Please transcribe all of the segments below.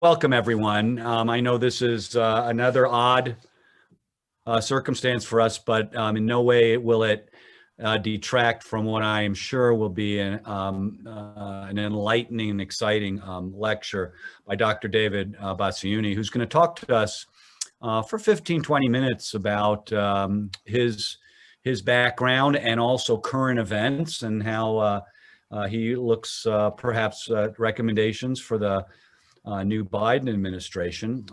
Welcome, everyone. I know this is another odd circumstance for us, but in no way will it detract from what I am sure will be an enlightening and exciting lecture by Dr. David Bassiuni, who's going to talk to us for 15-20 minutes about his background and also current events and how he looks perhaps at recommendations for the new Biden administration.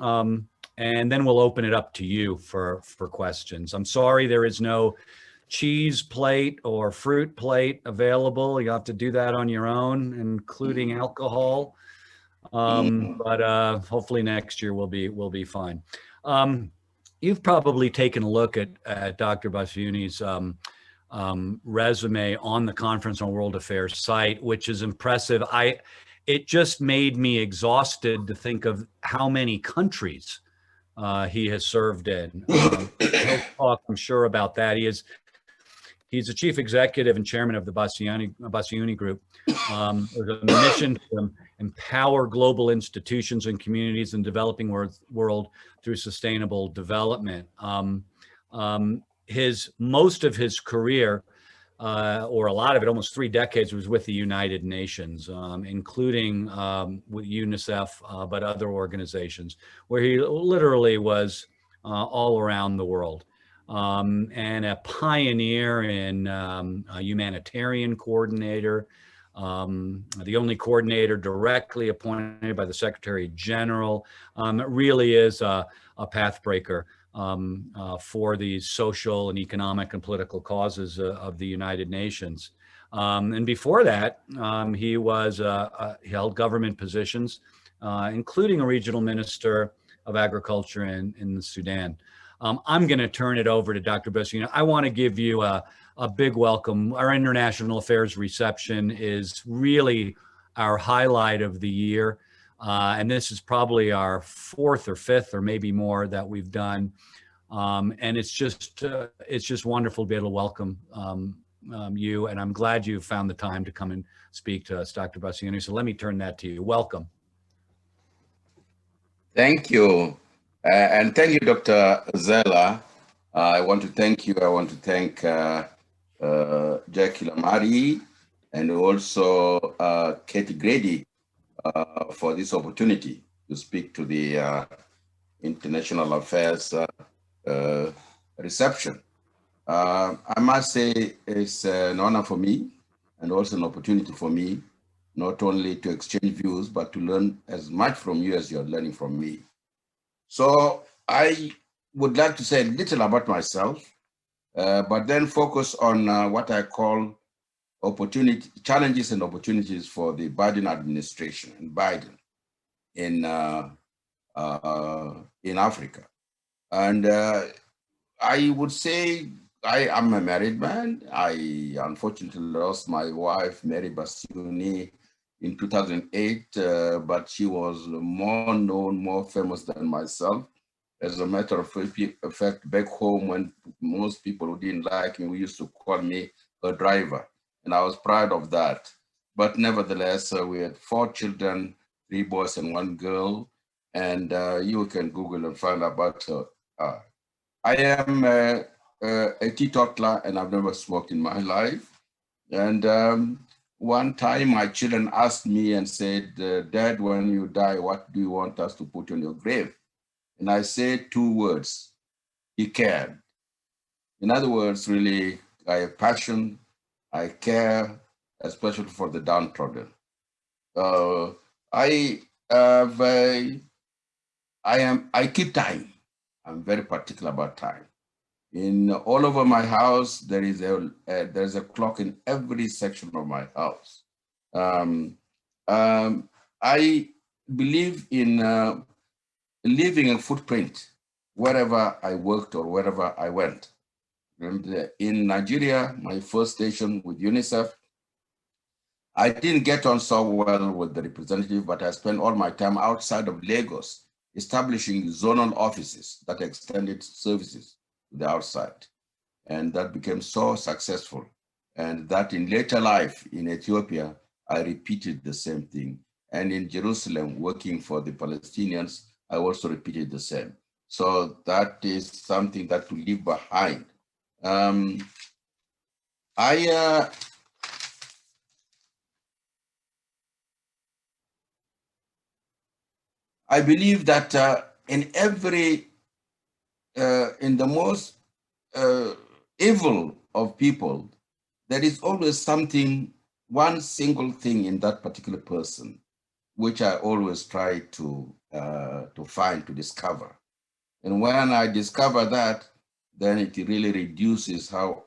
And then we'll open it up to you for questions. I'm sorry there is no cheese plate or fruit plate available. You have to do that on your own, including alcohol. But hopefully next year we'll be fine. You've probably taken a look at Dr. Bassiuni's resume on the Conference on World Affairs site, which is impressive. It just made me exhausted to think of how many countries he has served in. He'll talk, I'm sure, about that. He's the chief executive and chairman of the Bassiuni Group. There's a mission to empower global institutions and communities in the developing world through sustainable development. Most of his career, or a lot of it, almost 3 decades, was with the United Nations, including with UNICEF, but other organizations, where he literally was all around the world, and a pioneer in a humanitarian coordinator, the only coordinator directly appointed by the Secretary General. It really is a path breaker for the social and economic and political causes of the United Nations. And before that, he held government positions, including a regional minister of agriculture in the Sudan. I'm going to turn it over to Dr. Bassiuni. I want to give you a big welcome. Our international affairs reception is really our highlight of the year. And this is probably our 4th or 5th or maybe more that we've done. And it's just wonderful to be able to welcome you. And I'm glad you found the time to come and speak to us, Dr. Bassiuni. So let me turn that to you. Welcome. Thank you. And thank you, Dr. Zella. I want to thank you. I want to thank Jackie Lamari and also Katie Grady for this opportunity to speak to the International Affairs reception. I must say it's an honor for me and also an opportunity for me, not only to exchange views, but to learn as much from you as you're learning from me. So I would like to say a little about myself, but then focus on what I call challenges and opportunities for the Biden administration and Biden in Africa. And I would say I am a married man. I unfortunately lost my wife, Mary Bassiuni, in 2008, but she was more known, more famous than myself. As a matter of fact, back home, when most people who didn't like me, we used to call me a driver, and I was proud of that. But nevertheless, we had 4 children, 3 boys and 1 girl, and you can Google and find out about her. I am a teetotaler, and I've never smoked in my life. And one time my children asked me and said, Dad, when you die, what do you want us to put on your grave? And I said 2 words: he cared. In other words, really, I have passion, I care, especially for the downtrodden. I keep time. I'm very particular about time. All over my house, there's a clock in every section of my house. I believe in leaving a footprint wherever I worked or wherever I went. And in Nigeria, my first station with UNICEF, I didn't get on so well with the representative, but I spent all my time outside of Lagos, establishing zonal offices that extended services to the outside. And that became so successful. And that in later life in Ethiopia, I repeated the same thing. and in Jerusalem working for the Palestinians, I also repeated the same. So that is something that to leave behind. I believe that in every, in the most evil of people, there is always something, one single thing in that particular person, which I always try to find, to discover. And when I discover that, then it really reduces how,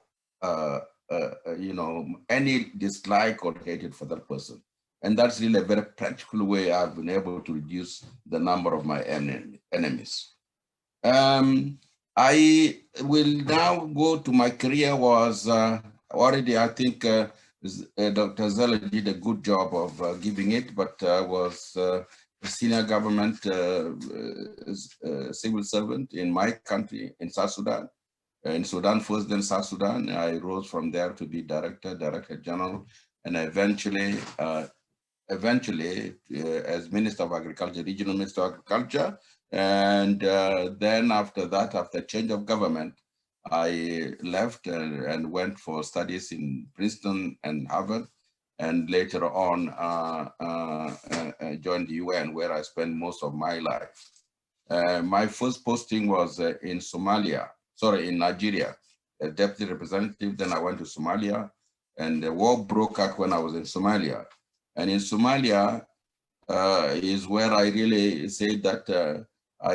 any dislike or hatred for that person. And that's really a very practical way I've been able to reduce the number of my enemies. I will now go to my career was already, I think Dr. Zeller did a good job of giving it, but I was a senior government civil servant in my country, in South Sudan. In Sudan first, then South Sudan. I rose from there to be Director General, and eventually as Minister of Agriculture, Regional Minister of Agriculture. And then after that, after change of government, I left and went for studies in Princeton and Harvard, and later on joined the UN, where I spent most of my life. My first posting was in Nigeria, a deputy representative. Then I went to Somalia, and the war broke out when I was in Somalia. And in Somalia is where I really say that I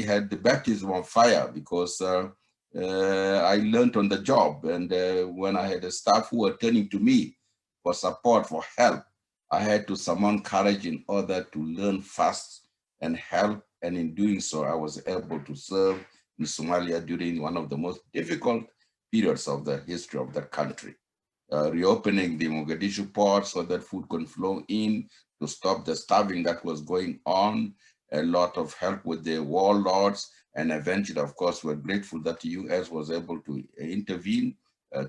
had the baptism of fire, because I learned on the job. And when I had a staff who were turning to me for support, for help, I had to summon courage in order to learn fast and help. And in doing so, I was able to serve in Somalia during one of the most difficult periods of the history of that country. Reopening the Mogadishu port so that food can flow in to stop the starving that was going on, a lot of help with the warlords, and eventually, of course, we're grateful that the US was able to intervene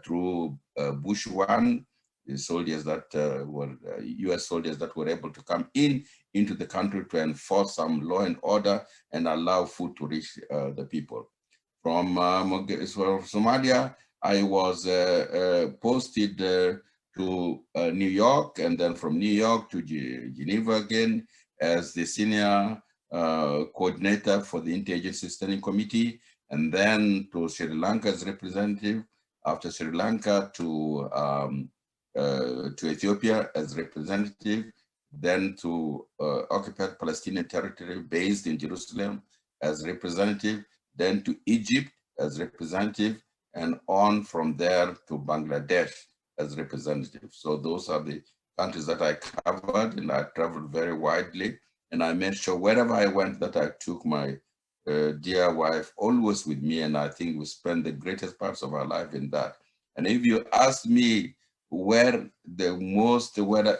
through Bush 1, the soldiers that were US soldiers that were able to come into the country to enforce some law and order and allow food to reach the people. From Somalia, I was posted to New York, and then from New York to Geneva again as the senior coordinator for the Interagency Standing Committee, and then to Sri Lanka as representative. After Sri Lanka to Ethiopia as representative, then to occupied Palestinian territory based in Jerusalem as representative, then to Egypt as representative, and on from there to Bangladesh as representative. So those are the countries that I covered, and I traveled very widely. And I made sure wherever I went that I took my dear wife always with me. And I think we spent the greatest parts of our life in that. And if you ask me where the most, what I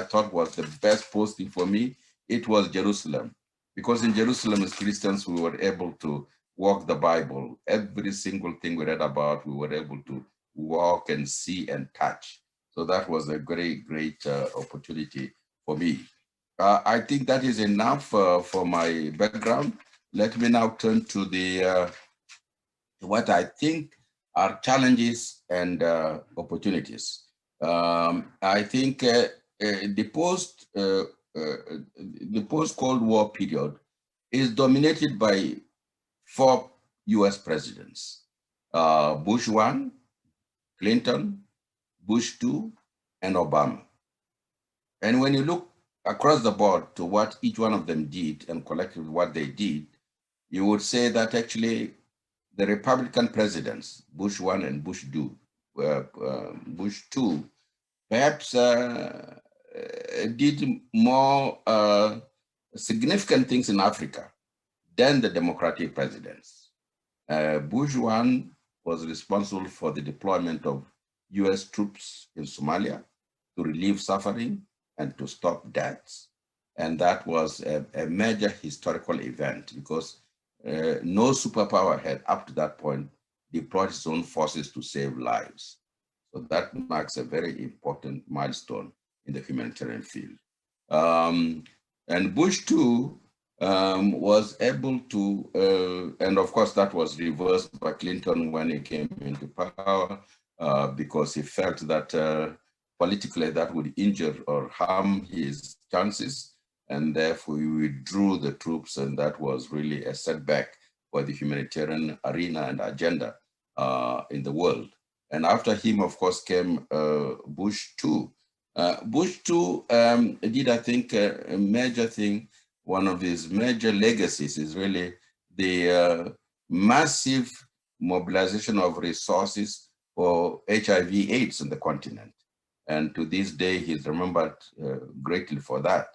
thought was the best posting for me, it was Jerusalem. Because in Jerusalem as Christians, we were able to walk the Bible. Every single thing we read about, we were able to walk and see and touch. So that was a great, great opportunity for me. I think that is enough for my background. Let me now turn to the what I think are challenges and opportunities. I think the post-Cold War period is dominated by 4 US presidents: Bush 1, Clinton, Bush 2, and Obama. And when you look across the board to what each one of them did and collectively what they did, you would say that actually the Republican presidents, Bush 1 and Bush 2, perhaps did more significant things in Africa than the Democratic presidents. Bush 1 was responsible for the deployment of US troops in Somalia to relieve suffering and to stop deaths. And that was a major historical event, because no superpower had up to that point deployed its own forces to save lives. So that marks a very important milestone in the humanitarian field. And Bush too was able to, and of course that was reversed by Clinton when he came into power, because he felt that politically that would injure or harm his chances, and therefore he withdrew the troops, and that was really a setback for the humanitarian arena and agenda in the world. And after him, of course, came Bush too. Bush too did, I think, a major thing. One of his major legacies is really the massive mobilization of resources for HIV/AIDS in the continent. And to this day, he's remembered greatly for that.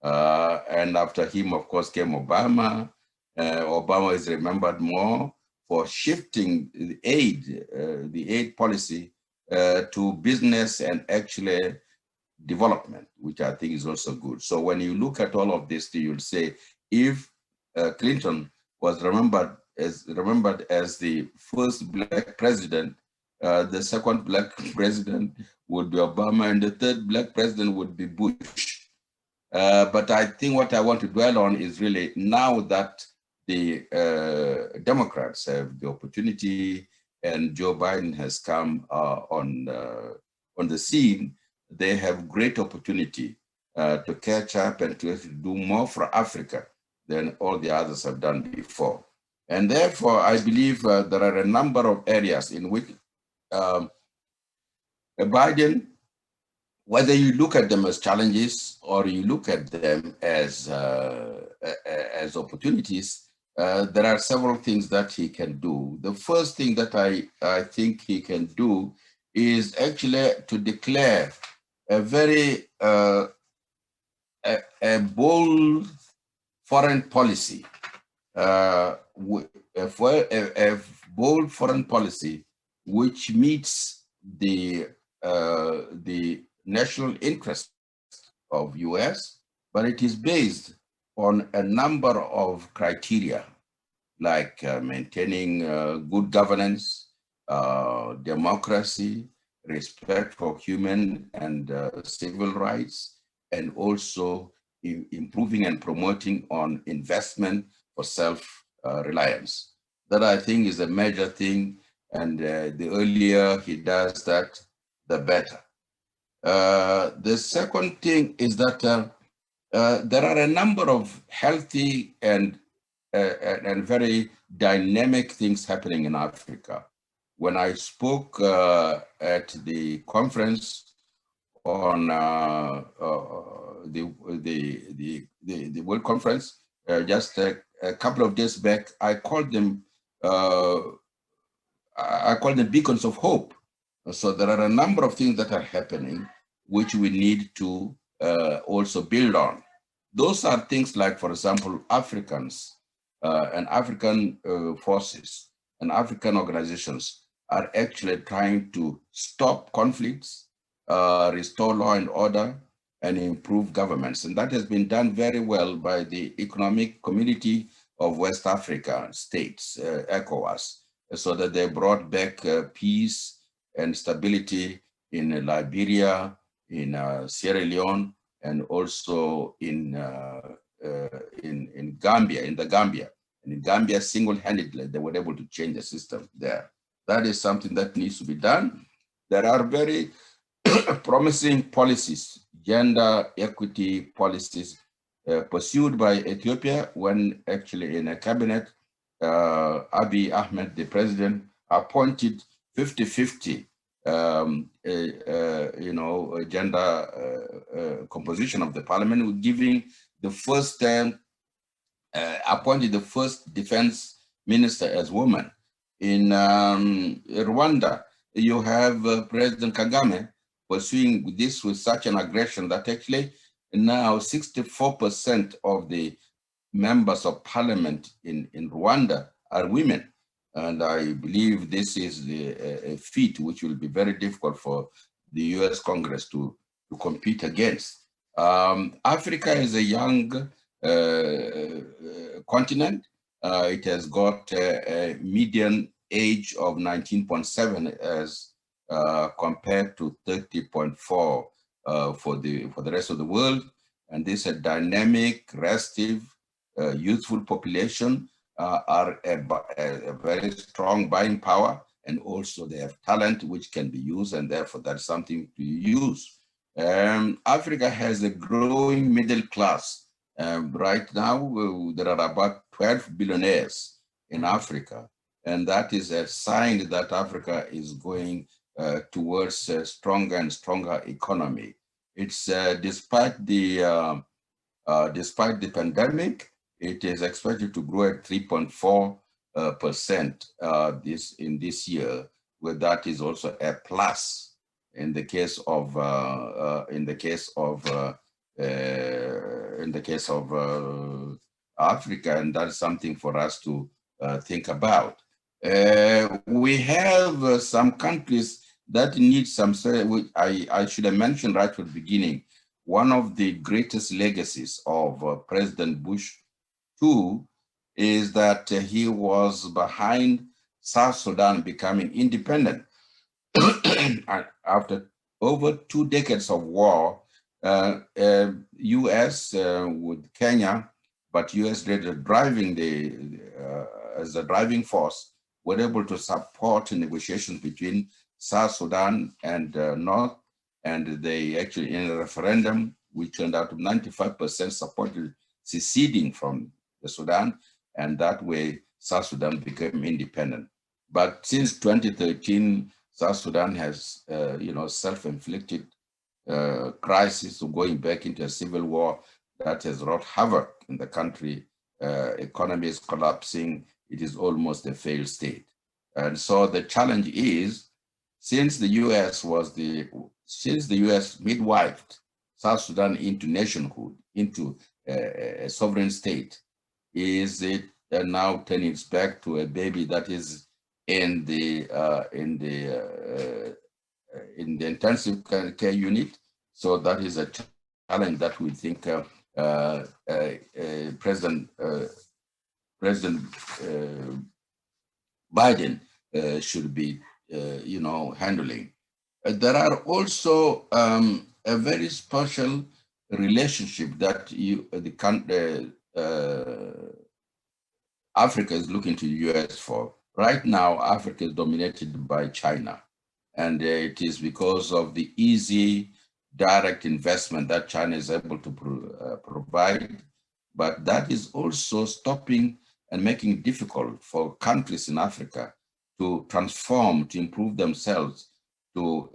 And after him, of course, came Obama. Obama is remembered more for shifting the aid policy to business and actually development, which I think is also good. So when you look at all of this, you'll say if Clinton was remembered as the first Black president, the second Black president would be Obama, and the third Black president would be Bush. But I think what I want to dwell on is really now that the Democrats have the opportunity and Joe Biden has come on the scene, they have great opportunity to catch up and to do more for Africa than all the others have done before. And therefore, I believe there are a number of areas in which Biden, whether you look at them as challenges or you look at them as opportunities, there are several things that he can do. The first thing that I think he can do is actually to declare a very a bold foreign policy, a bold foreign policy which meets the national interest of US, but it is based on a number of criteria, like maintaining good governance, democracy, respect for human and civil rights, and also improving and promoting on investment for self-reliance. That I think is a major thing, and the earlier he does that, the better. The second thing is that there are a number of healthy and very dynamic things happening in Africa. When I spoke at the conference on the World Conference just a couple of days back, I called them beacons of hope. So there are a number of things that are happening which we need to also build on. Those are things like, for example, Africans and African forces and African organizations are actually trying to stop conflicts, restore law and order, and improve governments. And that has been done very well by the Economic Community of West Africa states, ECOWAS, so that they brought back peace and stability in Liberia, in Sierra Leone, and also in Gambia, in the Gambia. And in Gambia, single-handedly, they were able to change the system there. That is something that needs to be done. There are very promising policies, gender equity policies pursued by Ethiopia when actually in a cabinet, Abiy Ahmed, the president, appointed 50-50 gender composition of the parliament, giving the first appointed the first defense minister as woman. In Rwanda, you have President Kagame pursuing this with such an aggression that actually now 64% of the members of parliament in Rwanda are women. And I believe this is a feat which will be very difficult for the US Congress to compete against. Africa is a young continent. It has got a median age of 19.7, as compared to 30.4 for the rest of the world. And this is a dynamic, restive, youthful population are a very strong buying power, and also they have talent which can be used, and therefore that's something to use. Africa has a growing middle class. Right now, there are about 12 billionaires in Africa, and that is a sign that Africa is going towards a stronger and stronger economy. It's despite the pandemic, it is expected to grow at 3.4% in this year, where that is also a plus in the case of Africa, and that's something for us to think about. We have some countries that need some, which I should have mentioned right from the beginning. One of the greatest legacies of President Bush II is that he was behind South Sudan becoming independent. After over 2 decades of war, U.S. With Kenya, but U.S. driving as a driving force, were able to support negotiations between South Sudan and North, and they actually, in a referendum, which turned out to 95% supported seceding from the Sudan, and that way South Sudan became independent. But since 2013, South Sudan has, self-inflicted crisis of going back into a civil war that has wrought havoc in the country. Economy is collapsing. It is almost a failed state. And so the challenge is, since the U.S. midwifed South Sudan into nationhood, into a sovereign state, is it now turning its back to a baby that is in the intensive care unit? So that is a challenge that we think President Biden should be, handling. There are also a very special relationship that Africa is looking to the U.S. for. Right now, Africa is dominated by China, and it is because of the easy, direct investment that China is able to provide, but that is also stopping and making it difficult for countries in Africa to transform, to improve themselves, to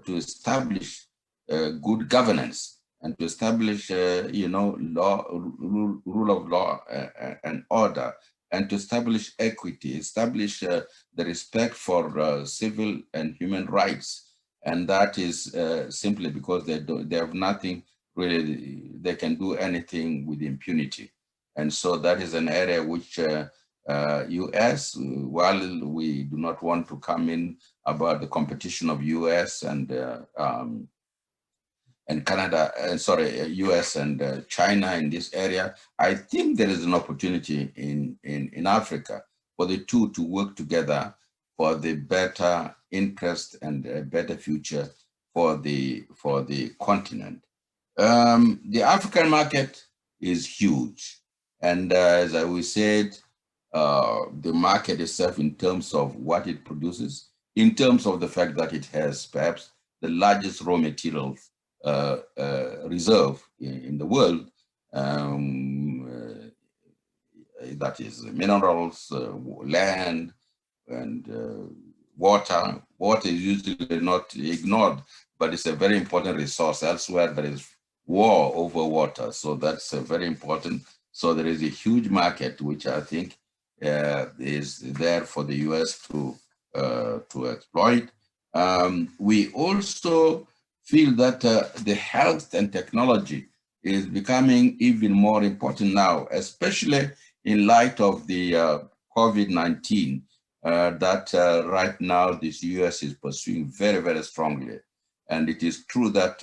establish good governance, and to establish rule of law and order, and to establish equity, establish the respect for civil and human rights. And that is simply because they have nothing really, they can do anything with impunity. And so that is an area which US, while we do not want to come in about the competition of US and Canada, US and China in this area, I think there is an opportunity in Africa for the two to work together for the better interest and a better future for the continent. The African market is huge. And as we said, the market itself, in terms of what it produces, in terms of the fact that it has perhaps the largest raw materials reserve in the world, that is minerals, land, and water. Water is usually not ignored, but it's a very important resource. Elsewhere, there is war over water, so that's very important. So there is a huge market, which I think is there for the US to exploit. We also feel that the health and technology is becoming even more important now, especially in light of the COVID-19 that right now this US is pursuing very, very strongly. And it is true that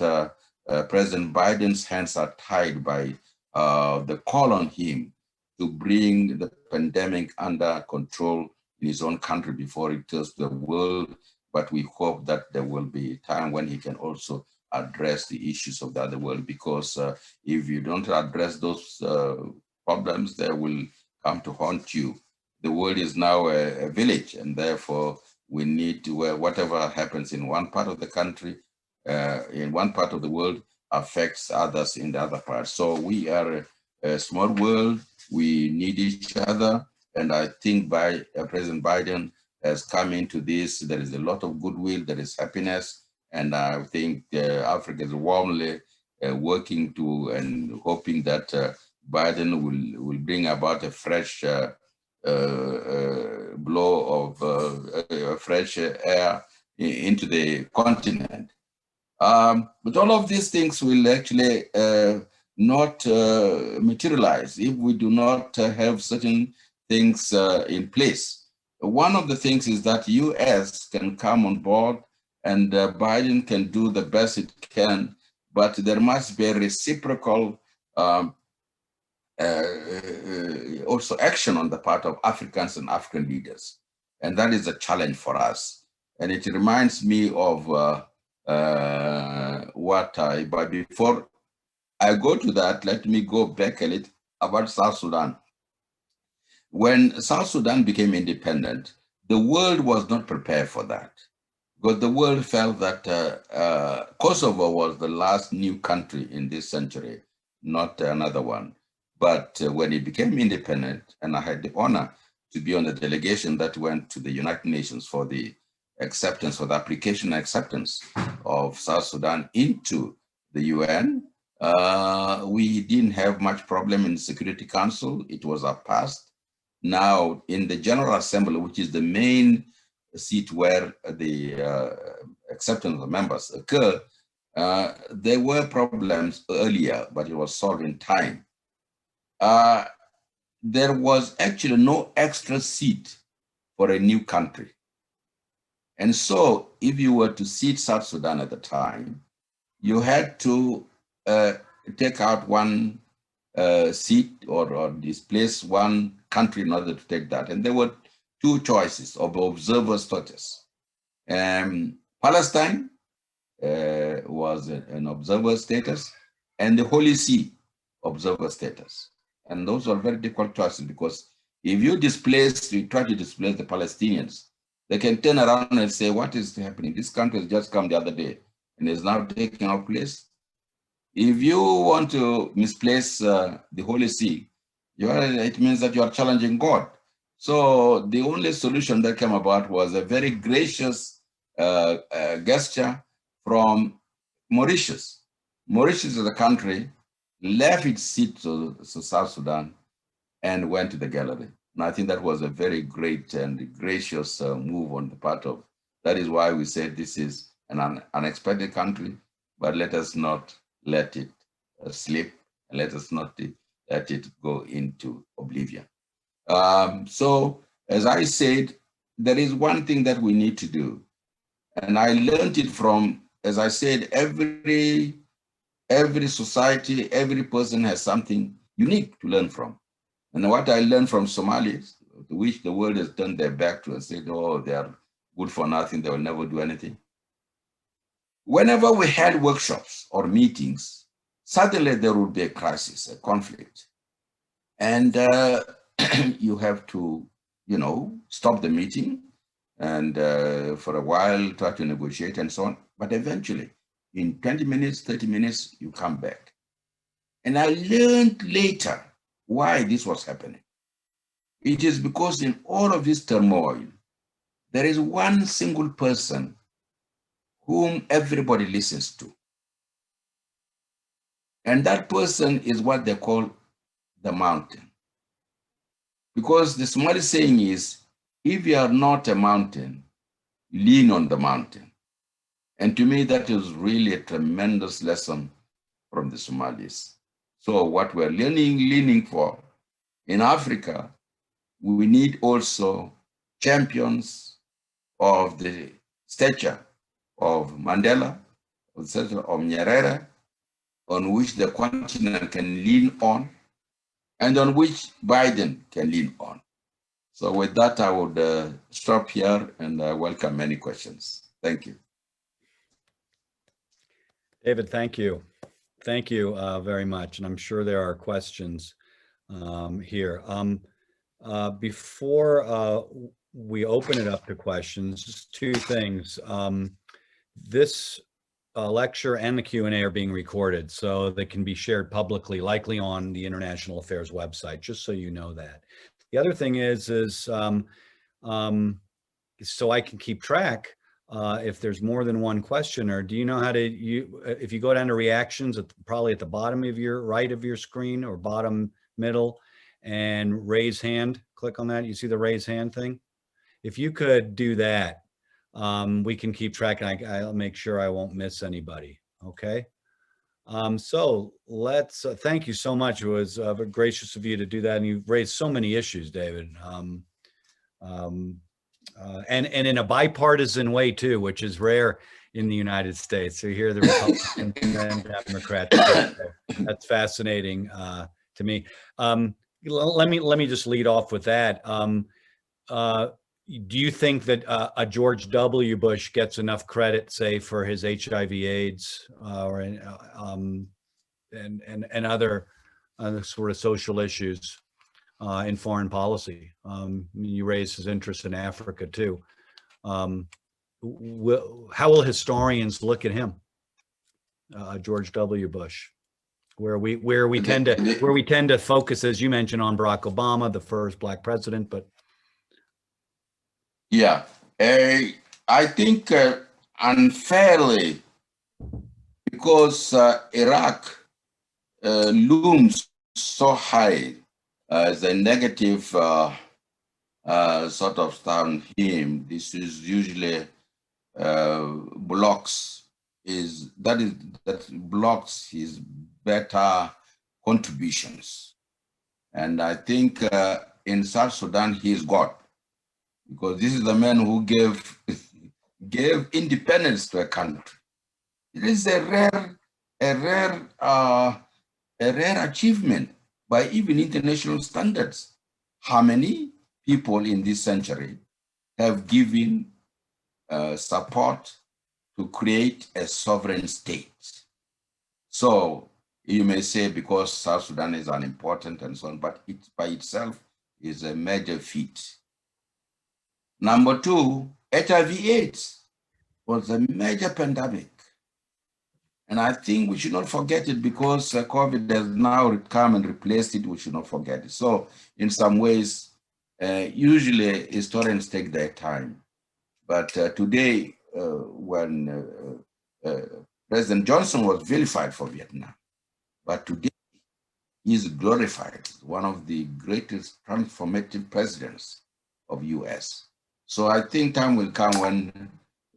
President Biden's hands are tied by the call on him to bring the pandemic under control in his own country before he tells the world. But we hope that there will be a time when he can also address the issues of the other world, because if you don't address those problems, they will come to haunt you. The world is now a village, and therefore we need to, whatever happens in one part of the country, in one part of the world, affects others in the other part. So we are a small world, we need each other, and I think President Biden has come into this. There is a lot of goodwill, there is happiness, and I think Africa is warmly working to and hoping that Biden will bring about a fresh blow of fresh air into the continent. But all of these things will actually not materialize if we do not have certain things in place. One of the things is that US can come on board, and Biden can do the best it can, but there must be a reciprocal also action on the part of Africans and African leaders. And that is a challenge for us. And it reminds me of but before I go to that, let me go back a little about South Sudan. When South Sudan became independent, the world was not prepared for that, because the world felt that Kosovo was the last new country in this century, not another one. But when it became independent, and I had the honor to be on the delegation that went to the United Nations for the acceptance, for the application and acceptance of South Sudan into the UN, we didn't have much problem in the Security Council. It was passed. Now, in the General Assembly, which is the main seat where the acceptance of members occur, there were problems earlier, but it was solved in time. There was actually no extra seat for a new country. And so if you were to seat South Sudan at the time, you had to take out one seat or displace one country in order to take that. And there were two choices of observer status. Palestine was an observer status, and the Holy See observer status. And those are very difficult choices, because if you try to displace the Palestinians, they can turn around and say, what is happening? This country has just come the other day and is now taking our place. If you want to misplace the Holy See, it means that you are challenging God. So the only solution that came about was a very gracious gesture from Mauritius. Mauritius is a country, left its seat to South Sudan and went to the gallery. And I think that was a very great and gracious move on the part of, that is why we said this is an unexpected country, but let us not let it slip, and let us not let it go into oblivion. So as I said, there is one thing that we need to do. And I learned it from, as I said, every society, every person has something unique to learn from. And what I learned from Somalis, which the world has turned their back to and said, oh, they are good for nothing, they will never do anything. Whenever we had workshops or meetings, suddenly there would be a crisis, a conflict. And you have to, stop the meeting and for a while try to negotiate and so on. But eventually, in 20 minutes, 30 minutes, you come back. And I learned later why this was happening. It is because in all of this turmoil, there is one single person whom everybody listens to. And that person is what they call the mountain. Because the Somali saying is, if you are not a mountain, lean on the mountain. And to me, that is really a tremendous lesson from the Somalis. So what we're leaning for in Africa, we need also champions of the stature of Mandela, of the stature of Nyerere, on which the continent can lean on, and on which Biden can lean on. So with that, I would stop here and welcome any questions. Thank you. David, thank you. Thank you very much. And I'm sure there are questions here. Before we open it up to questions, just two things. This lecture and the Q&A are being recorded, so they can be shared publicly, likely on the International Affairs website, just so you know that. The other thing is so I can keep track, if there's more than one questioner, do you know how to, if you go down to reactions, probably at the bottom of your right of your screen or bottom middle, and raise hand, click on that, you see the raise hand thing? If you could do that, we can keep track, and I'll make sure I won't miss anybody, okay? So let's, thank you so much. It was gracious of you to do that, and you've raised so many issues, David. And in a bipartisan way too, which is rare in the United States. So here the Republicans and Democrats. That's fascinating to me. Let me just lead off with that. Do you think that a George W. Bush gets enough credit, say, for his HIV/AIDS and other sort of social issues in foreign policy? You raised his interest in Africa too. How will historians look at him, George W. Bush? Where we tend to focus, as you mentioned, on Barack Obama, the first Black president, but yeah, I think unfairly, because Iraq looms so high as a negative sort of on him. This is usually blocks blocks his better contributions. And I think in South Sudan, he's God, because this is the man who gave independence to a country. It is a rare achievement by even international standards. How many people in this century have given support to create a sovereign state? So you may say because South Sudan is unimportant and so on, but it by itself is a major feat. Number two, HIV/AIDS was a major pandemic. And I think we should not forget it, because COVID has now come and replaced it. We should not forget it. So in some ways, usually historians take their time. But today, when President Johnson was vilified for Vietnam, but today he's glorified, one of the greatest transformative presidents of US. So I think time will come when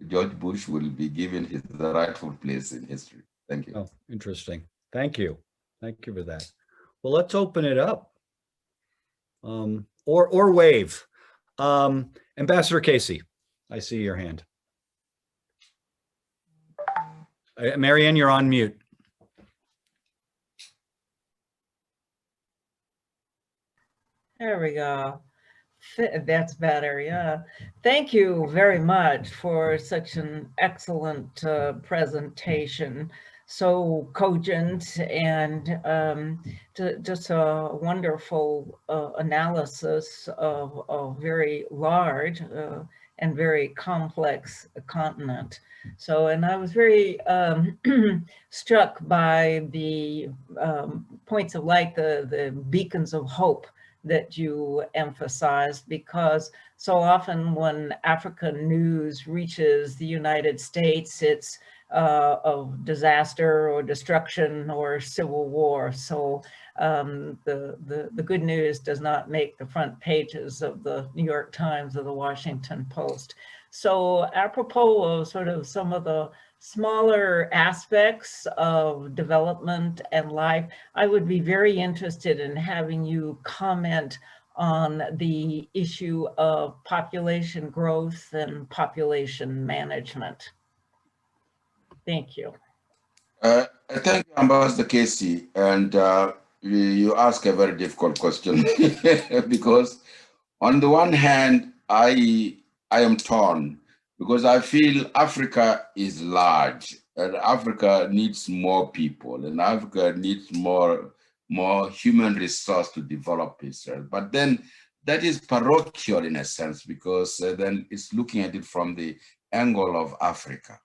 George Bush will be given his rightful place in history. Thank you. Oh, interesting. Thank you. Thank you for that. Well, let's open it up. Or wave. Ambassador Casey, I see your hand. Marianne, you're on mute. There we go. That's better, yeah. Thank you very much for such an excellent presentation, so cogent and just a wonderful analysis of a very large and very complex continent. So, and I was very struck by the points of light, the beacons of hope that you emphasized, because so often when African news reaches the United States, it's of disaster or destruction or civil war. So the good news does not make the front pages of the New York Times or the Washington Post. So apropos of sort of some of the smaller aspects of development and life, I would be very interested in having you comment on the issue of population growth and population management. Thank you. Thank you, Ambassador Casey. And you ask a very difficult question because On the one hand, I am torn because I feel Africa is large and Africa needs more people and Africa needs more human resource to develop itself. But then that is parochial in a sense because then it's looking at it from the angle of Africa.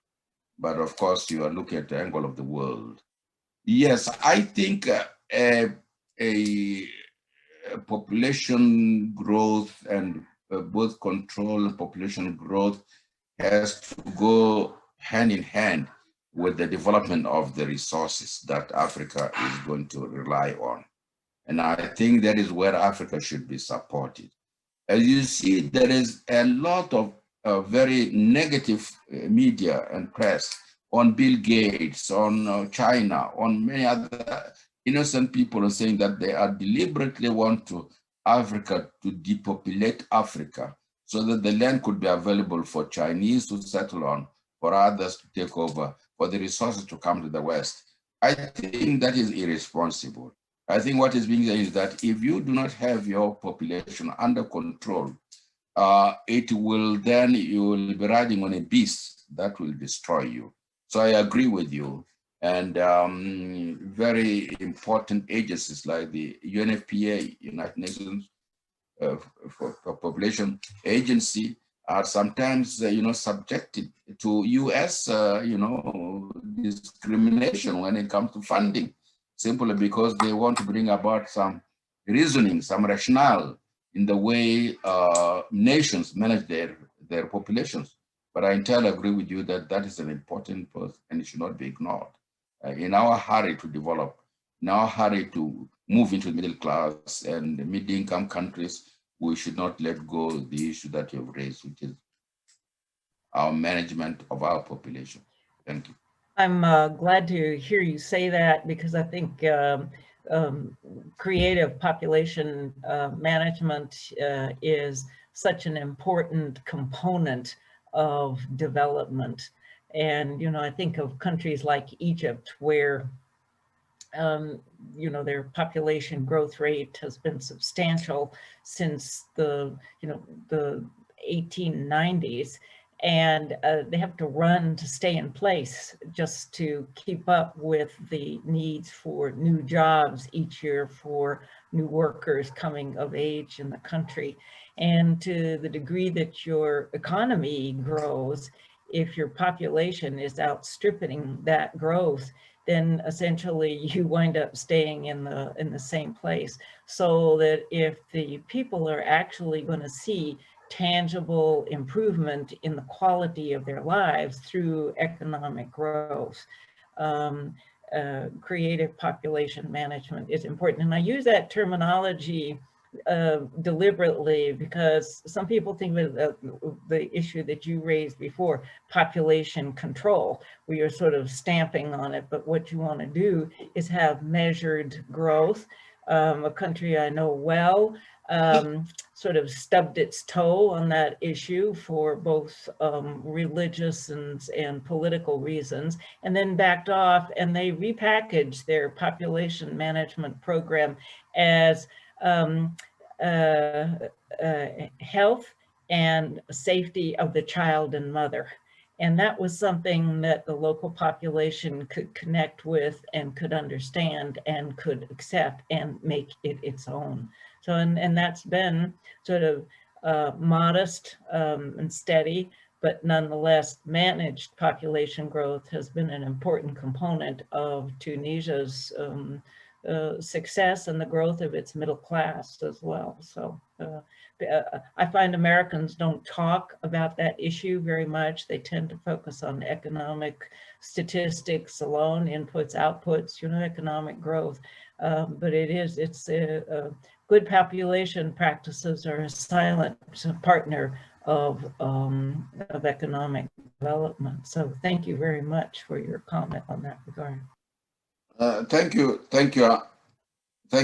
But of course, you are looking at the angle of the world. Yes, I think a population growth and both control and population growth has to go hand in hand with the development of the resources that Africa is going to rely on. And I think that is where Africa should be supported. As you see, there is a lot of very negative media and press on Bill Gates, on China, on many other innocent people are saying that they are deliberately want to Africa to depopulate Africa so that the land could be available for Chinese to settle on, for others to take over, for the resources to come to the West. I think that is irresponsible. I think what is being said is that if you do not have your population under control, it will then, you will be riding on a beast that will destroy you. So I agree with you. And very important agencies like the UNFPA, United Nations for Population Agency, are sometimes, subjected to US, discrimination when it comes to funding, simply because they want to bring about some reasoning, some rationale in the way nations manage their populations. But I entirely agree with you that that is an important point and it should not be ignored. In our hurry to develop, in our hurry to move into the middle class and mid-income countries, we should not let go of the issue that you have raised, which is our management of our population. Thank you. I'm glad to hear you say that because I think creative population management is such an important component of development. And, I think of countries like Egypt where, their population growth rate has been substantial since the 1890s. And they have to run to stay in place just to keep up with the needs for new jobs each year for new workers coming of age in the country. And to the degree that your economy grows, if your population is outstripping that growth, then essentially you wind up staying in the same place. So that if the people are actually going to see tangible improvement in the quality of their lives through economic growth, creative population management is important. And I use that terminology deliberately because some people think of the issue that you raised before, population control, where you're sort of stamping on it. But what you want to do is have measured growth. A country I know well sort of stubbed its toe on that issue for both religious and political reasons, and then backed off, and they repackaged their population management program as health and safety of the child and mother. And that was something that the local population could connect with and could understand and could accept and make it its own. So, and that's been sort of modest and steady, but nonetheless managed population growth has been an important component of Tunisia's success and the growth of its middle class as well. So I find Americans don't talk about that issue very much. They tend to focus on economic statistics alone, inputs, outputs, economic growth. But it's good population practices are a silent partner of economic development. So thank you very much for your comment on that regard. Thank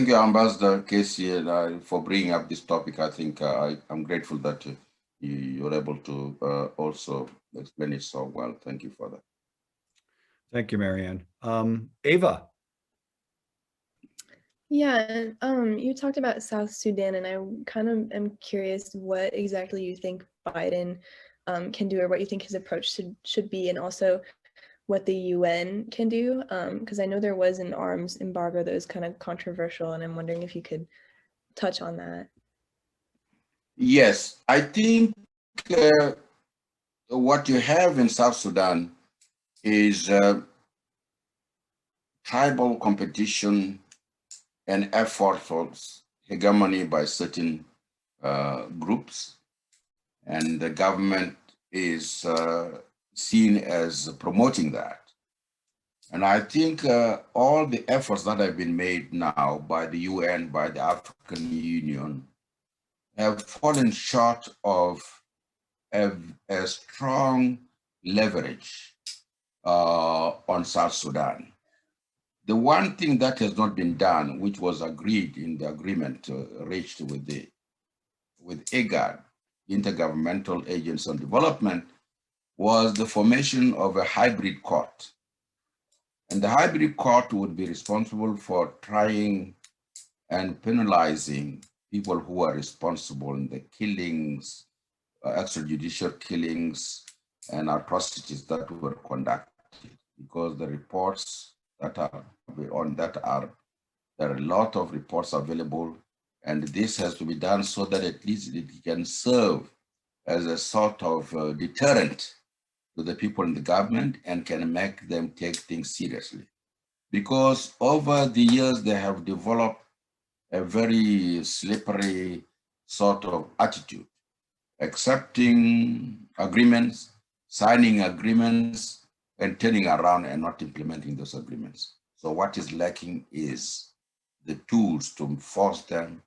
you, Ambassador Casey, for bringing up this topic. I think I'm grateful that you're able to also explain it so well. Thank you for that. Thank you, Marianne. Ava. Yeah, you talked about South Sudan, and I kind of am curious what exactly you think Biden can do, or what you think his approach should be, and also what the UN can do, because I know there was an arms embargo that was kind of controversial, and I'm wondering if you could touch on that. Yes, I think what you have in South Sudan is tribal competition and effort for hegemony by certain groups, and the government is seen as promoting that. And I think all the efforts that have been made now by the UN, by the African Union, have fallen short of a strong leverage on South Sudan. The one thing that has not been done, which was agreed in the agreement reached with IGAD, Intergovernmental Agency on Development, was the formation of a hybrid court. And the hybrid court would be responsible for trying and penalizing people who are responsible in the killings, extrajudicial killings, and atrocities that were conducted. Because the reports that are on that there are a lot of reports available, and this has to be done so that at least it can serve as a sort of deterrent to the people in the government and can make them take things seriously. Because over the years, they have developed a very slippery sort of attitude, accepting agreements, signing agreements, and turning around and not implementing those agreements. So what is lacking is the tools to force them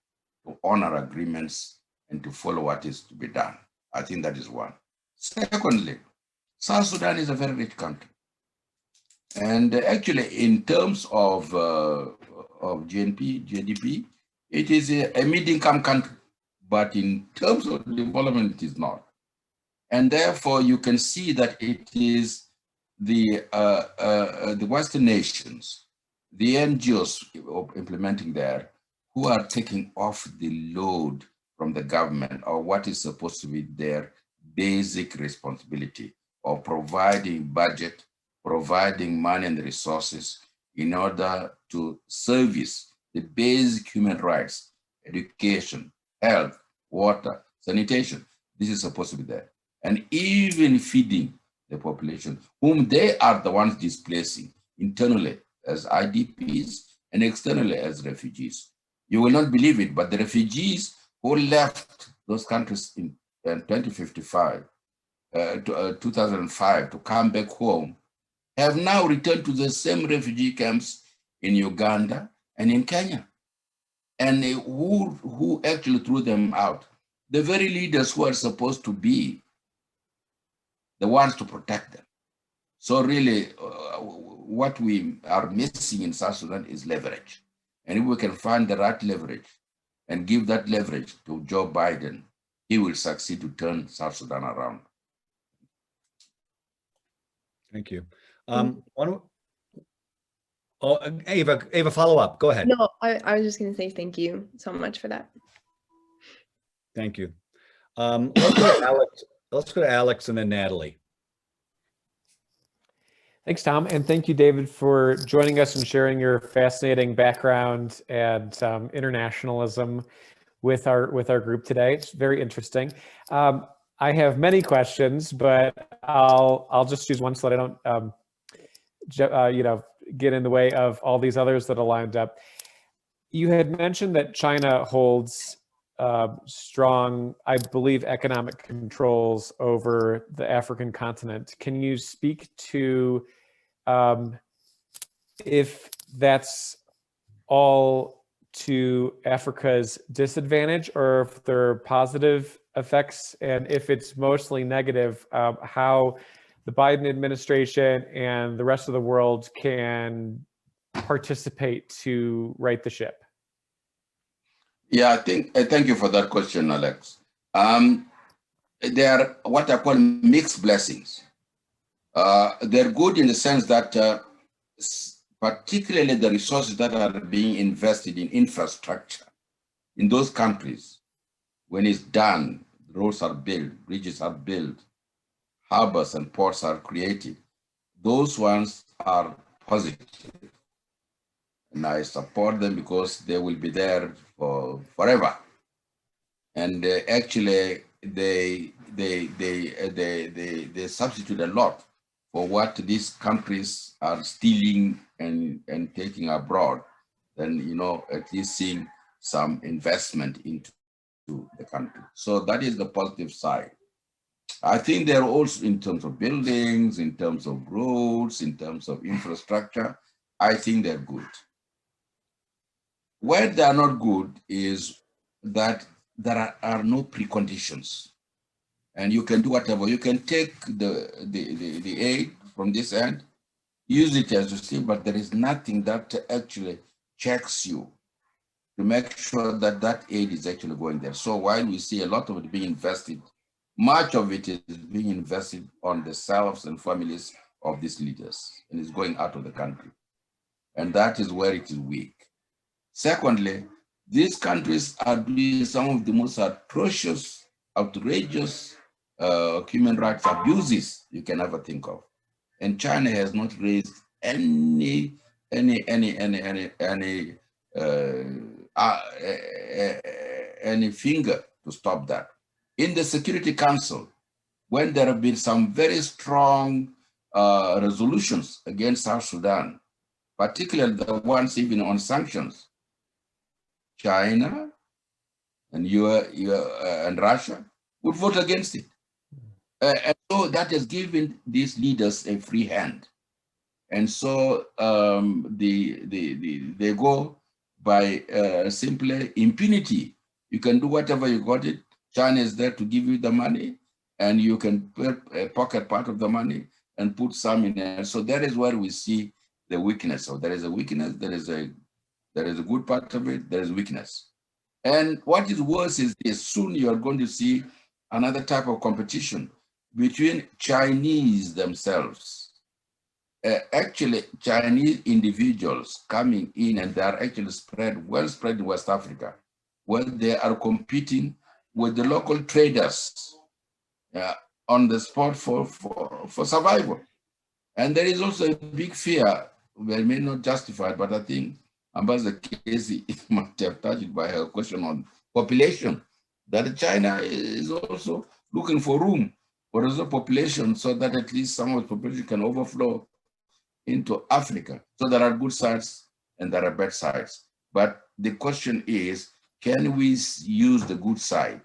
to honor agreements and to follow what is to be done. I think that is one. Secondly, South Sudan is a very rich country. And actually, in terms of GDP, it is a mid-income country. But in terms of development, it is not. And therefore, you can see that it is the Western nations, the NGOs implementing there, who are taking off the load from the government or what is supposed to be their basic responsibility of providing budget, providing money and resources in order to service the basic human rights, education, health, water, sanitation. This is supposed to be there. And even feeding the population, whom they are the ones displacing internally as IDPs and externally as refugees. You will not believe it, but the refugees who left those countries in 2005 to come back home have now returned to the same refugee camps in Uganda and in Kenya. And who actually threw them out? The very leaders who are supposed to be the ones to protect them. So really, what we are missing in South Sudan is leverage. And if we can find the right leverage and give that leverage to Joe Biden, he will succeed to turn South Sudan around. Thank you. Ava, follow up. Go ahead. No, I was just going to say thank you so much for that. Thank you. Let's go to Alex. Let's go to Alex and then Natalie. Thanks, Tom, and thank you, David, for joining us and sharing your fascinating background and internationalism with our group today. It's very interesting. I have many questions, but I'll just choose one so that I don't get in the way of all these others that are lined up. You had mentioned that China holds strong, I believe, economic controls over the African continent. Can you speak to if that's all to Africa's disadvantage or if there are positive effects, and if it's mostly negative, how the Biden administration and the rest of the world can participate to right the ship? Yeah, I think, thank you for that question, Alex. They are what I call mixed blessings. They're good in the sense that particularly the resources that are being invested in infrastructure in those countries, when it's done, roads are built, bridges are built, harbors and ports are created, those ones are positive. And I support them because they will be there for forever. And actually, they substitute a lot for what these countries are stealing and taking abroad. Then, you know, at least seeing some investment into the country. So that is the positive side. I think they're also, in terms of buildings, in terms of roads, in terms of infrastructure, I think they're good. Where they are not good is that there are no preconditions. And you can do whatever. You can take the aid from this end, use it as you see, but there is nothing that actually checks you to make sure that that aid is actually going there. So while we see a lot of it being invested, much of it is being invested on the selves and families of these leaders, and is going out of the country. And that is where it is weak. Secondly, these countries are doing some of the most atrocious, outrageous human rights abuses you can ever think of. And China has not raised any finger to stop that. In the Security Council, when there have been some very strong resolutions against South Sudan, particularly the ones even on sanctions, China and and Russia would vote against it. And so that has given these leaders a free hand. And so they go by simply impunity. You can do whatever you got it. China is there to give you the money, and you can pocket part of the money and put some in there. So that is where we see the weakness. So there is a weakness, there is a good part of it, there is weakness. And what is worse is this: soon you are going to see another type of competition between Chinese themselves. Actually, Chinese individuals coming in, and they are actually well spread in West Africa, where they are competing with the local traders on the spot for survival. And there is also a big fear, well, may not justified, but I think Ambassador Casey might have touched by her question on population, that China is also looking for room for the population, so that at least some of the population can overflow into Africa. So there are good sides and there are bad sides. But the question is, can we use the good side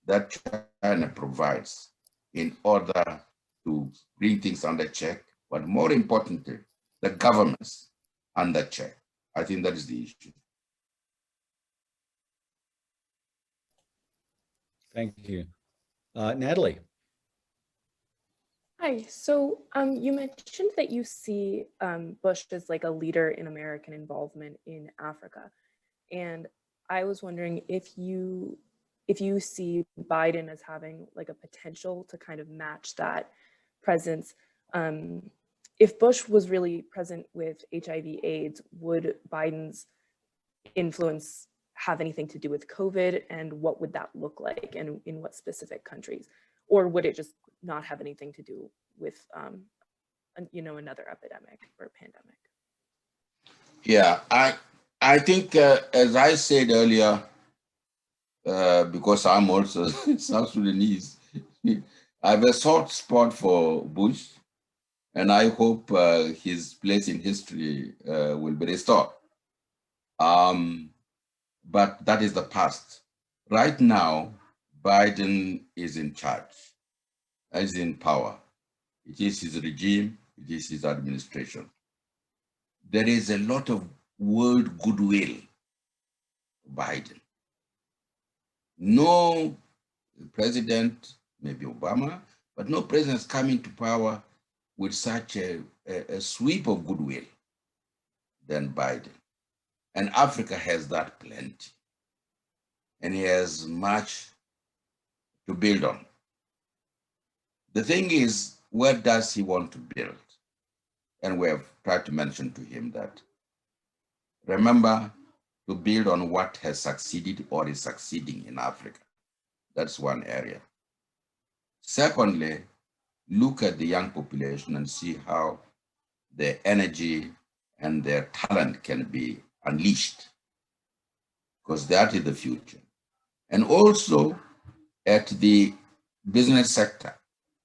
that China provides in order to bring things under check, but more importantly, the governments under check? I think that is the issue. Thank you. Natalie. Hi, so you mentioned that you see Bush as like a leader in American involvement in Africa. And I was wondering if you see Biden as having like a potential to kind of match that presence. If Bush was really present with HIV/AIDS, would Biden's influence have anything to do with COVID, and what would that look like, and in what specific countries? Or would it just not have anything to do with another epidemic or pandemic? Yeah, I think as I said earlier, because I'm also South Sudanese, I have a soft spot for Bush, and I hope his place in history will be restored. But that is the past. Right now, Biden is in charge, is in power. It is his regime, it is his administration. There is a lot of world goodwill for Biden. No president, maybe Obama, but no president is coming to power with such a sweep of goodwill than Biden. And Africa has that plenty. And he has much to build on. The thing is, where does he want to build? and we have tried to mention to him that, remember to build on what has succeeded or is succeeding in Africa. That's one area. Secondly, look at the young population and see how their energy and their talent can be unleashed, because that is the future. And also at the business sector,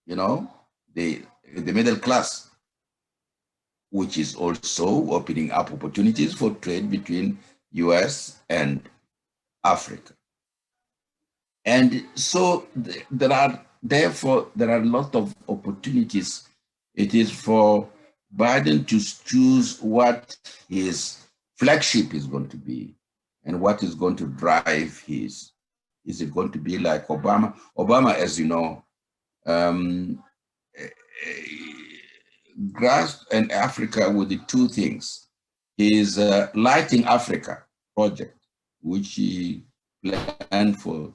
you know, the middle class, which is also opening up opportunities for trade between US and Africa. And so there are a lot of opportunities. It is for Biden to choose what his flagship is going to be and what is going to drive his. Is it going to be like Obama? Obama, as you know, grasped in Africa with the two things. His Lighting Africa project, which he planned for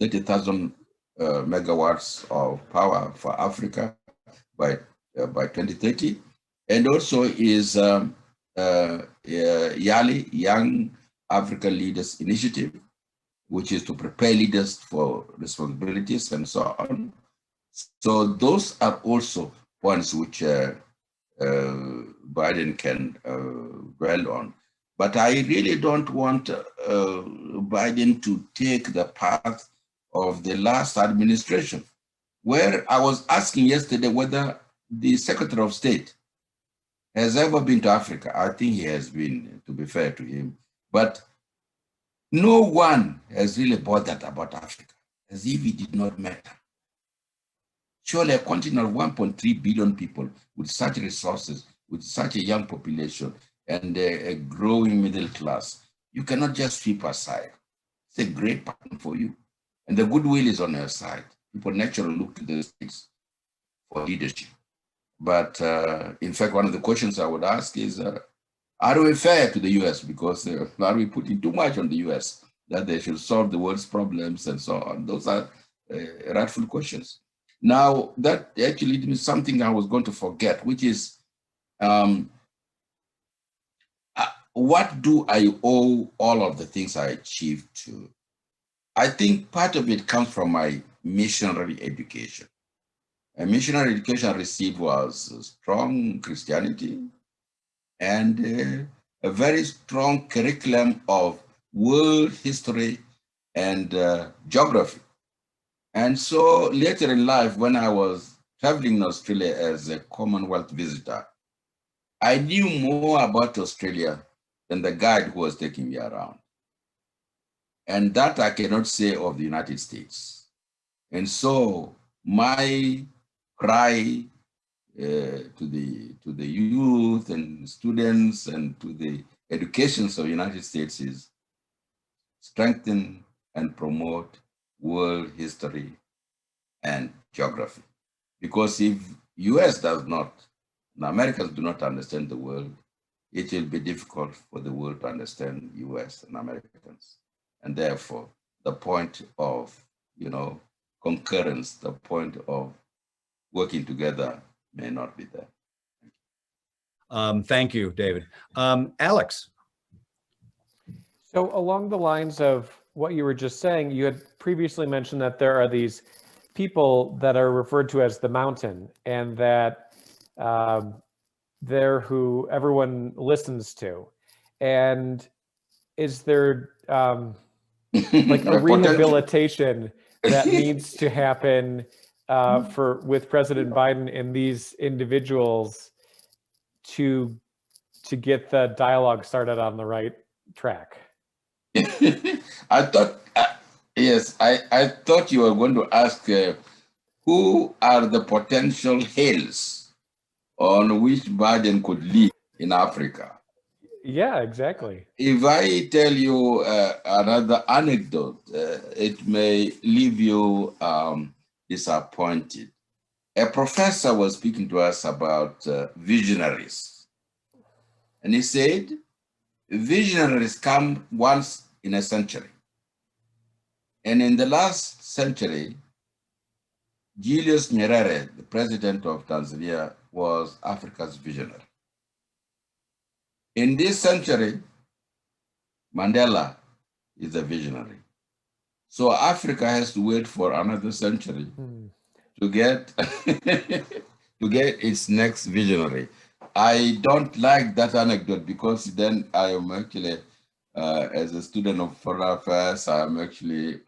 30,000 megawatts of power for Africa by 2030, and also his YALI, Young African Leaders Initiative, which is to prepare leaders for responsibilities and so on. So those are also points which Biden can dwell on. But I really don't want Biden to take the path of the last administration, where I was asking yesterday whether the Secretary of State has ever been to Africa. I think he has been, to be fair to him, but no one has really bothered about Africa, as if it did not matter. Surely a continent of 1.3 billion people with such resources, with such a young population and a growing middle class, you cannot just sweep aside. It's a great partner for you. And the goodwill is on your side. People naturally look to the States for leadership. But in fact, one of the questions I would ask is, are we fair to the US? Because are we putting too much on the US that they should solve the world's problems and so on? Those are rightful questions. Now, that actually leads me to something I was going to forget, which is, what do I owe all of the things I achieved to? I think part of it comes from my missionary education. A missionary education I received was strong Christianity and a very strong curriculum of world history and geography. And so later in life, when I was traveling in Australia as a Commonwealth visitor, I knew more about Australia than the guide who was taking me around. And that I cannot say of the United States. And so my cry to the youth and students and to the educations of the United States is strengthen and promote world history and geography. Because if US does not, the Americans do not understand the world, it will be difficult for the world to understand US and Americans. And therefore, the point of, concurrence, the point of working together may not be there. Thank you, David. Alex. So along the lines of what you were just saying, you had previously mentioned that there are these people that are referred to as the mountain, and that they're who everyone listens to. And is there like a rehabilitation that needs to happen with President Biden and these individuals to get the dialogue started on the right track? I thought, yes, I thought you were going to ask who are the potential hills on which Biden could live in Africa. Yeah, exactly. If I tell you another anecdote, it may leave you disappointed. A professor was speaking to us about visionaries. And he said, visionaries come once in a century. And in the last century, Julius Nyerere, the president of Tanzania, was Africa's visionary. In this century, Mandela is a visionary. So Africa has to wait for another century to get to get its next visionary. I don't like that anecdote because then I am actually, as a student of foreign affairs, I am actually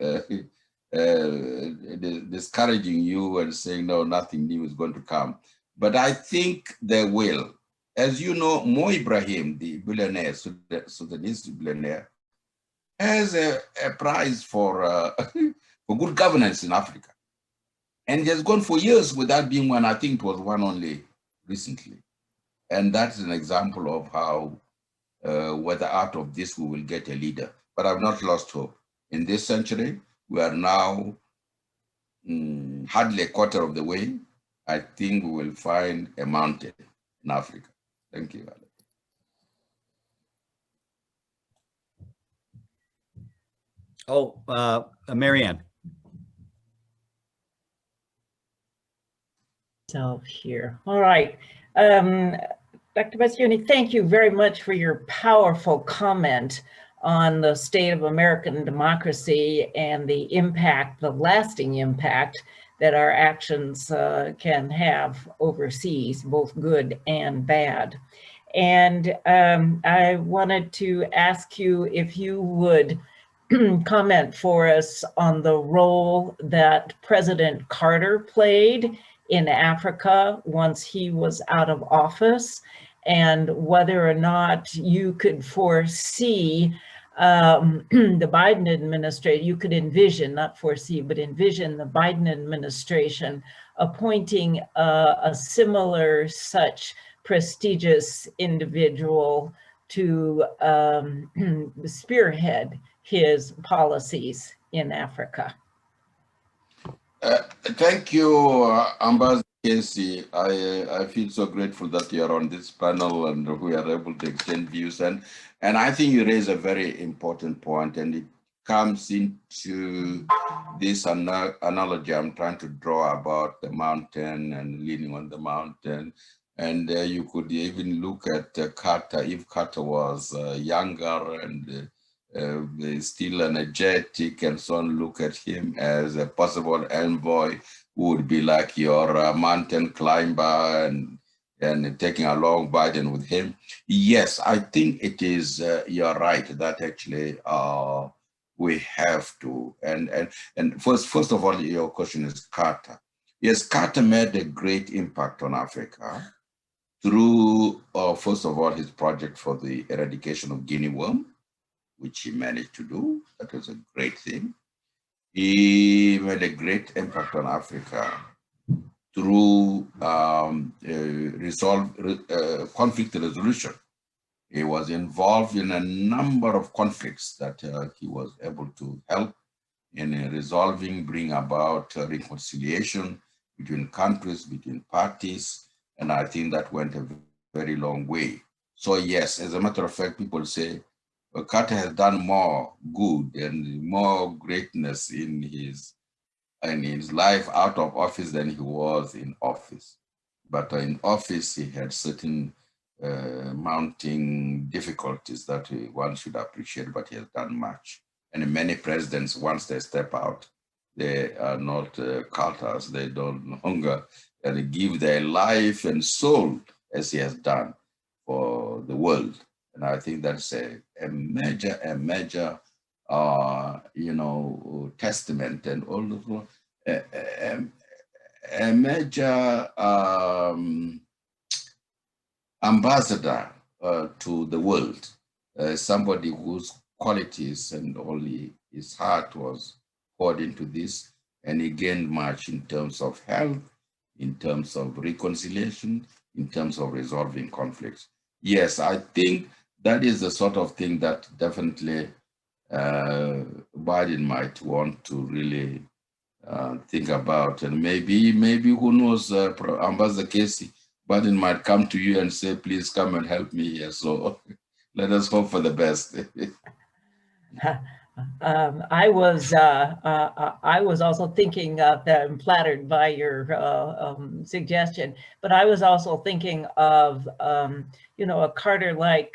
discouraging you and saying, no, nothing new is going to come. But I think they will. As you know, Mo Ibrahim, the billionaire, Sudanese billionaire, has a prize for for good governance in Africa. And it has gone for years without being one. I think it was one only recently. And that's an example of how, whether out of this we will get a leader. But I've not lost hope. In this century, we are now hardly a quarter of the way. I think we will find a mountain in Africa. Thank you, Alex. Oh, Marianne. Here. All right. Dr. Bassiouni, thank you very much for your powerful comment on the state of American democracy and the impact, the lasting impact that our actions can have overseas, both good and bad. And I wanted to ask you if you would comment for us on the role that President Carter played in Africa once he was out of office, and whether or not you could foresee the Biden administration, you could envision, not foresee, but envision the Biden administration appointing a similar such prestigious individual to spearhead his policies in Africa. Thank you, Ambassador Casey. I feel so grateful that you are on this panel and we are able to exchange views. And I think you raise a very important point, and it comes into this analogy I'm trying to draw about the mountain and leaning on the mountain. And you could even look at Carter, if Carter was younger and still energetic and so on, look at him as a possible envoy who would be like your mountain climber and taking along Biden with him. Yes, I think it is, you're right, that actually we have to, and first of all, your question is Carter. Yes, Carter made a great impact on Africa through, first of all, his project for the eradication of guinea worm, which he managed to do. That was a great thing. He made a great impact on Africa through conflict resolution. He was involved in a number of conflicts that he was able to help in resolving, bring about reconciliation between countries, between parties, and I think that went a very long way. So yes, as a matter of fact, people say, Carter has done more good and more greatness in his life out of office than he was in office. But in office, he had certain mounting difficulties that one should appreciate, but he has done much. And many presidents, once they step out, they are not Carters. They don't longer give their life and soul as he has done for the world. And I think that's a major, testament and also a major ambassador to the world, somebody whose qualities and only his heart was poured into this, and he gained much in terms of health, in terms of reconciliation, in terms of resolving conflicts. Yes, I think that is the sort of thing that definitely Biden might want to really think about. And maybe who knows, Ambassador Casey, Biden might come to you and say, please come and help me here. So let us hope for the best. I was also thinking that I'm flattered by your suggestion, but I was also thinking of a Carter-like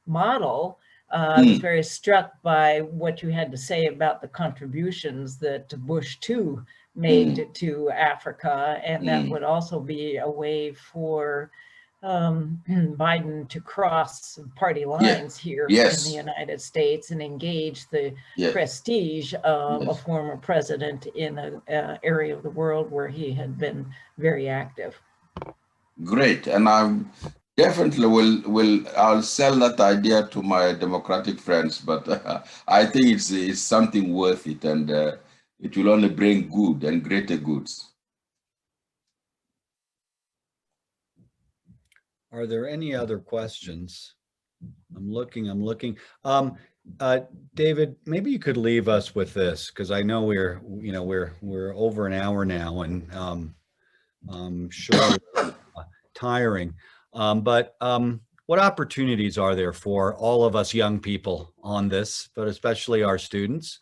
model. I was very struck by what you had to say about the contributions that Bush too made to Africa, and that would also be a way for Biden to cross party lines here in the United States and engage the prestige of a former president in an area of the world where he had been very active. Great, and I'm definitely I'll sell that idea to my Democratic friends, but I think it's something worth it, and it will only bring good and greater goods. Are there any other questions? I'm looking. David, maybe you could leave us with this, because I know we're over an hour now, and I'm sure tiring. But what opportunities are there for all of us young people on this, but especially our students,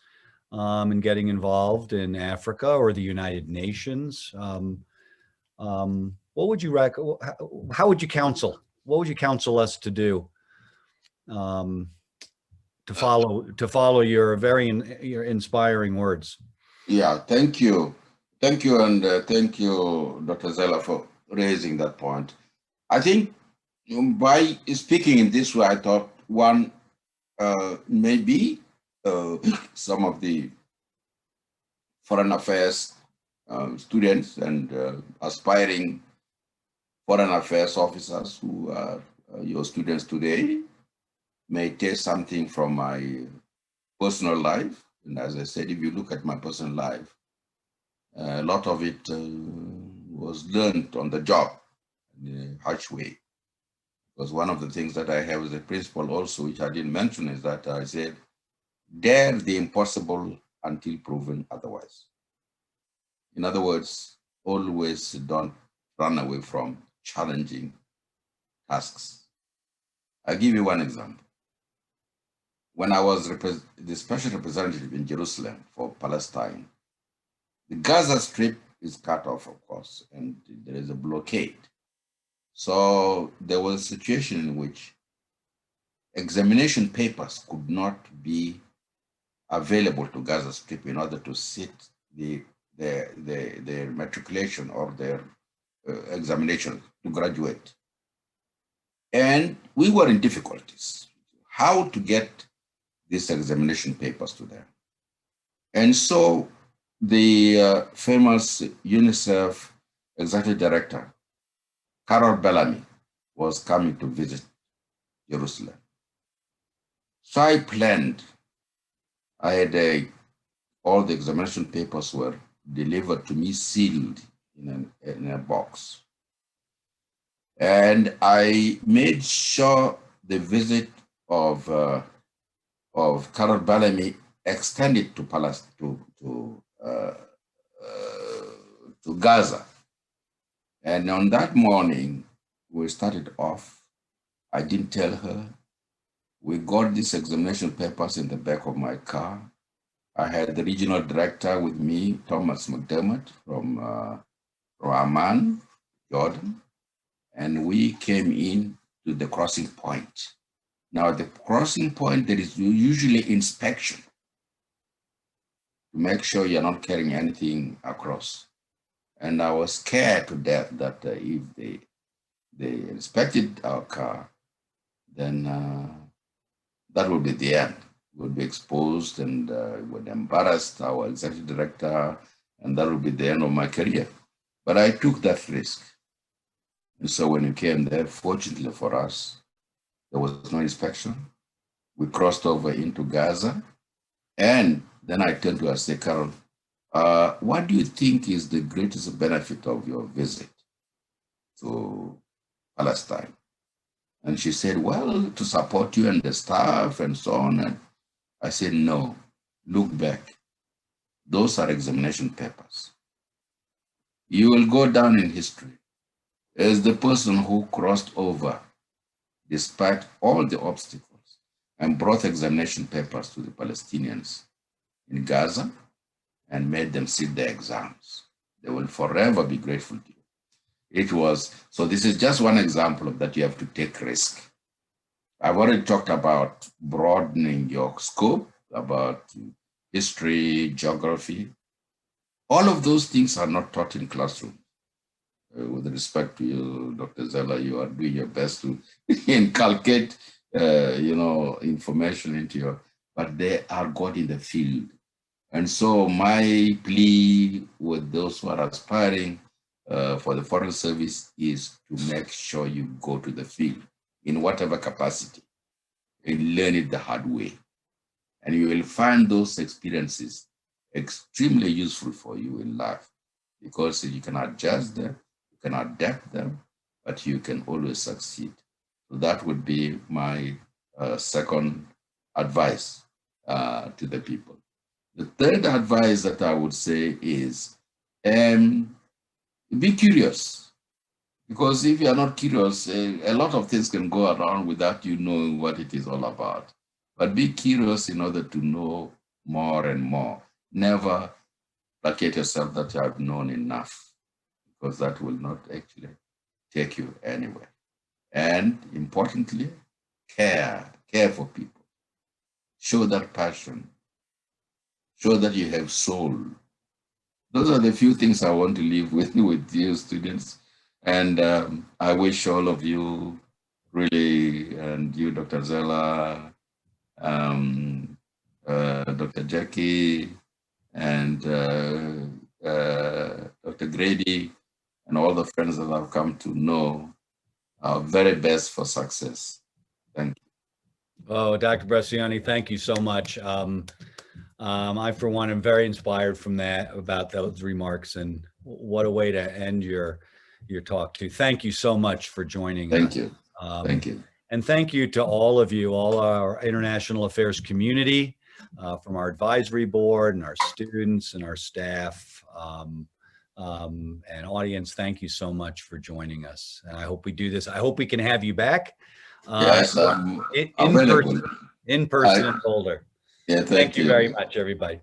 in getting involved in Africa or the United Nations? What would you how would you counsel? What would you counsel us to do to follow your your inspiring words? Yeah, thank you, and thank you, Dr. Zella, for raising that point. I think by speaking in this way, I thought one maybe some of the foreign affairs students and aspiring foreign affairs officers who are your students today may take something from my personal life. And as I said, if you look at my personal life, a lot of it was learned on the job in a harsh way. Because one of the things that I have as a principle also, which I didn't mention, is that I said, dare the impossible until proven otherwise. In other words, always don't run away from challenging tasks. I'll give you one example. When I was the special representative in Jerusalem for Palestine, the Gaza Strip is cut off, of course, and there is a blockade. So there was a situation in which examination papers could not be available to Gaza Strip in order to sit their matriculation or their examination to graduate. And we were in difficulties, how to get these examination papers to them. And so the famous UNICEF executive director, Carol Bellamy, was coming to visit Jerusalem. So I planned, I had all the examination papers were delivered to me sealed in a box. And I made sure the visit of Carol Bellamy extended to Gaza. And on that morning, we started off. I didn't tell her. We got these examination papers in the back of my car. I had the regional director with me, Thomas McDermott from Amman, Jordan, and we came in to the crossing point. Now, the crossing point, there is usually inspection to make sure you're not carrying anything across. And I was scared to death that if they inspected our car, then that would be the end. Would be exposed and would embarrass our executive director, and that would be the end of my career. But I took that risk. And so when we came there, fortunately for us, there was no inspection. We crossed over into Gaza. And then I turned to her and said, Carol, what do you think is the greatest benefit of your visit to Palestine? And she said, well, to support you and the staff and so on. And I said, no, look back. Those are examination papers. You will go down in history as the person who crossed over despite all the obstacles and brought examination papers to the Palestinians in Gaza and made them sit their exams. They will forever be grateful to you. It was, so this is just one example of that you have to take risk. I've already talked about broadening your scope, about history, geography. All of those things are not taught in classroom. With respect to you, Dr. Zella, you are doing your best to inculcate, information into your, but they are God in the field. And so my plea with those who are aspiring for the Foreign Service is to make sure you go to the field in whatever capacity and learn it the hard way. And you will find those experiences extremely useful for you in life, because you can adjust them, you can adapt them, but you can always succeed. So that would be my second advice to the people. The third advice that I would say is be curious, because if you are not curious, a lot of things can go around without you knowing what it is all about. But be curious in order to know more and more. Never placate yourself that you have known enough, because that will not actually take you anywhere. And importantly, care for people. Show that passion. Show that you have soul. Those are the few things I want to leave with you students. And I wish all of you really, and you, Dr. Zella, Dr. Jackie, and Dr. Grady, and all the friends that I've come to know, our very best for success. Thank you. Oh, Dr. Bresciani, thank you so much. I, for one, am very inspired from that, about those remarks, and what a way to end your talk too. Thank you so much for joining us. Thank you. Thank you. And thank you to all of you, all our international affairs community, from our advisory board and our students and our staff and audience. Thank you so much for joining us. And I hope we do this. I hope we can have you back. Yes, in person in Boulder. Yeah, Thank you very much, everybody.